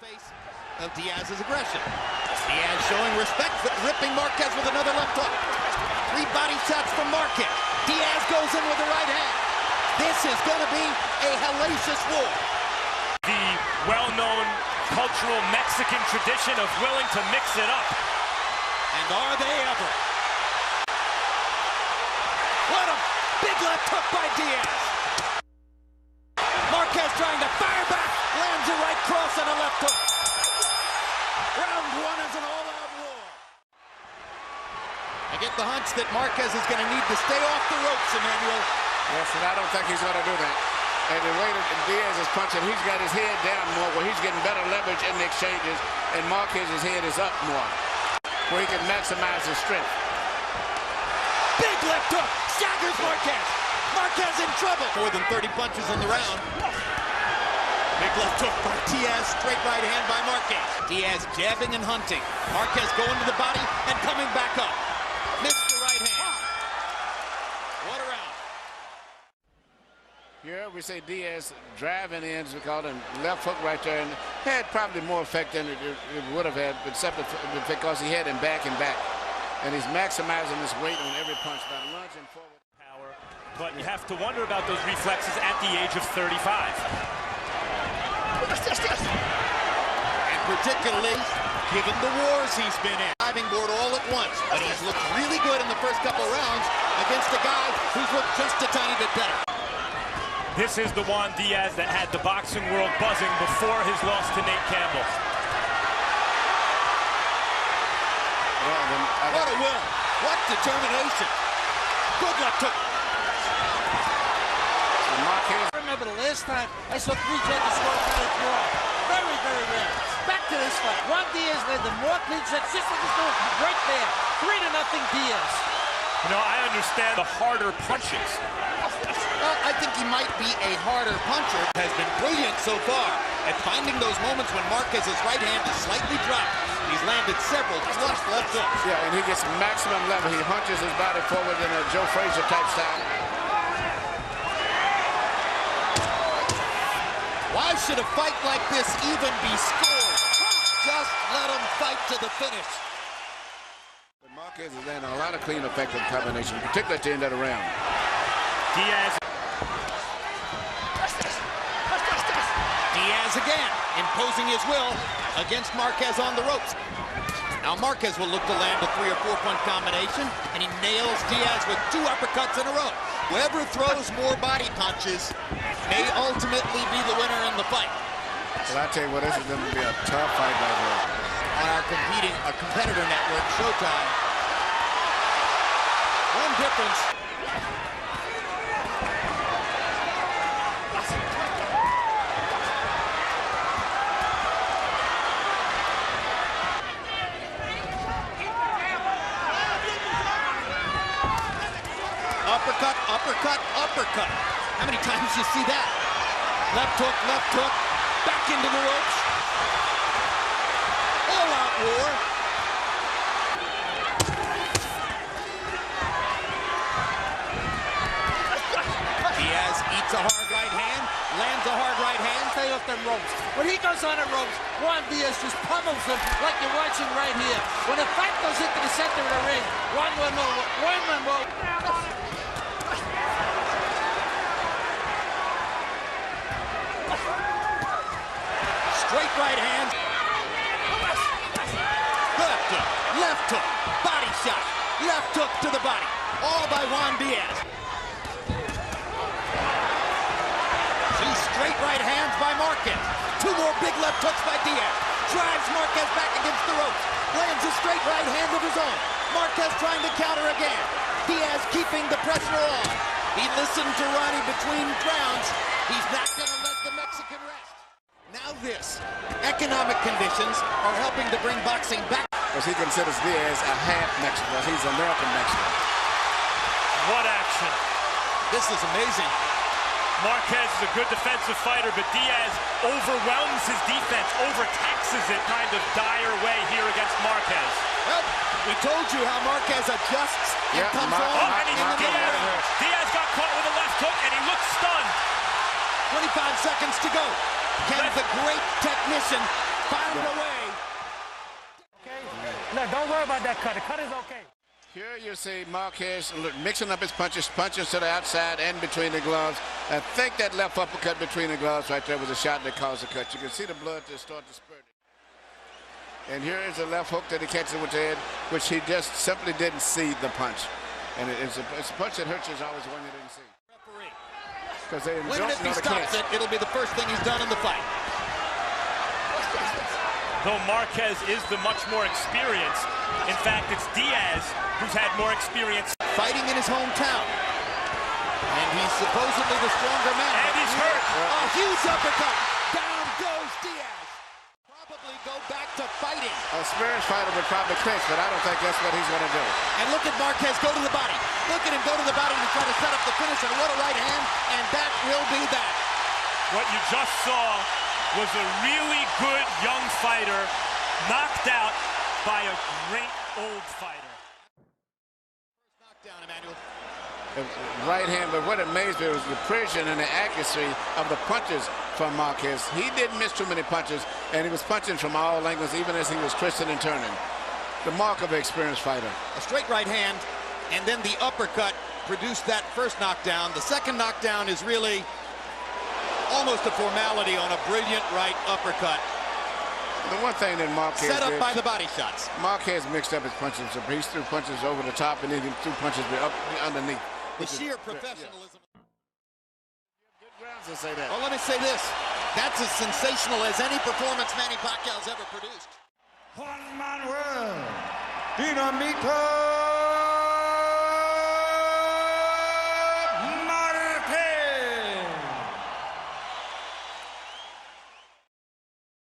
face of Diaz's aggression. Diaz showing respect, ripping Marquez with another left hook. 3 body shots from Marquez. Diaz goes in with the right hand. This is going to be a hellacious war. The well-known cultural Mexican tradition of willing to mix it up. And are they ever? What a big left hook by Diaz. Marquez trying to fire back, lands a right cross and a left hook. Round 1 is an all-out war. I get the hunch that Marquez is going to need to stay off the ropes, Emmanuel. Yes, and I don't think he's going to do that. And the way that Diaz is punching, he's got his head down more, where he's getting better leverage in the exchanges, and Marquez's head is up more, where he can maximize his strength. Big left hook, staggers Marquez. Marquez in trouble. More than 30 punches in the round. Big left hook by Diaz, straight right hand by Marquez. Diaz jabbing and hunting. Marquez going to the body and coming back up. Missed the right hand. What a round. Here we say Diaz driving in, we call him left hook right there, and had probably more effect than it would have had, except because he had him back and back. And he's maximizing his weight on every punch by lunging forward. Power, but you have to wonder about those reflexes at the age of 35. And particularly, given the wars he's been in. Diving board all at once, but he's looked really good in the first couple rounds against a guy who's looked just a tiny bit better. This is the Juan Diaz that had the boxing world buzzing before his loss to Nate Campbell. What a will. What determination. Good left hook. I remember the last time I saw 3 judges score a draw. Very, very rare. Back to this fight. Juan Diaz landed more clean shots just like he's doing right there. 3-0 Diaz. You know, I understand the harder punches. Well, I think he might be a harder puncher. Has been brilliant so far at finding those moments when Marquez's right hand is slightly dropped. He's landed several flush left hooks. Yeah, and he gets maximum level. He hunches his body forward in a Joe Frazier type style. Why should a fight like this even be scored? Just let him fight to the finish. But Marquez is landing a lot of clean, effective combinations, particularly at the end of the round. Diaz. Diaz again, imposing his will against Marquez on the ropes. Now Marquez will look to land a 3 or 4 punch combination, and he nails Diaz with 2 uppercuts in a row. Whoever throws more body punches may ultimately be the winner in the fight. Well, I tell you what, this is going to be a tough fight right here. On our competitor network, Showtime. One difference. Uppercut, uppercut, uppercut. How many times do you see that? Left hook, back into the ropes. All-out war. Diaz eats a hard right hand, lands a hard right hand. Stay off them ropes. When he goes on the ropes, Juan Diaz just pummels him like you're watching right here. When the fight goes into the center of the ring, Juan will know. Straight right hand. Left hook, body shot. Left hook to the body. All by Juan Diaz. 2 straight right hands by Marquez. 2 more big left hooks by Diaz. Drives Marquez back against the ropes. Lands a straight right hand of his own. Marquez trying to counter again. Diaz keeping the pressure on. He listened to Ronnie between rounds. He's not going to let the Mexican rest. Now this. Economic conditions are helping to bring boxing back. Because he considers Diaz a half Mexican. He's American Mexican. What action. This is amazing. Marquez is a good defensive fighter, but Diaz overwhelms his defense, overtaxes it kind of dire way here against Marquez. Well, we told you how Marquez adjusts and comes on and in the middle. Diaz got caught with a left hook, and he looks stunned. 25 seconds to go. Can the great technician found a way. Okay? Look, don't worry about that cut. The cut is okay. Here you see Marquez mixing up his punches to the outside and between the gloves. I think that left uppercut between the gloves right there was a shot that caused the cut. You can see the blood just start to spurt. And here is a left hook that he catches with the head, which he just simply didn't see the punch. And it's a punch that hurts is always one you didn't see. Because they When if he stops it, it'll be the first thing he's done in the fight. Though Marquez is the much more experienced, in fact, it's Diaz who's had more experience. Fighting in his hometown. And he's supposedly the stronger man. And he's hurt. A huge uppercut. Down goes Diaz. Probably go back to fighting. A experienced fighter would probably clinch, but I don't think that's what he's going to do. And look at Marquez go to the body. Look at him go to the body and try to set up the finish. And what a right hand. And that will be that. What you just saw was a really good young fighter knocked out by a great old fighter. First knockdown, Emmanuel. Right hand, but what amazed me was the precision and the accuracy of the punches from Marquez. He didn't miss too many punches, and he was punching from all angles, even as he was twisting and turning. The mark of an experienced fighter. A straight right hand, and then the uppercut produced that first knockdown. The second knockdown is really almost a formality on a brilliant right uppercut. The one thing that Marquez set up did, by the body shots. Marquez mixed up his punches. So he threw punches over the top, and then he threw punches up underneath. The sheer professionalism. Good grounds to say that. Well, let me say this. That's as sensational as any performance Manny Pacquiao's ever produced. Juan Manuel Dinamita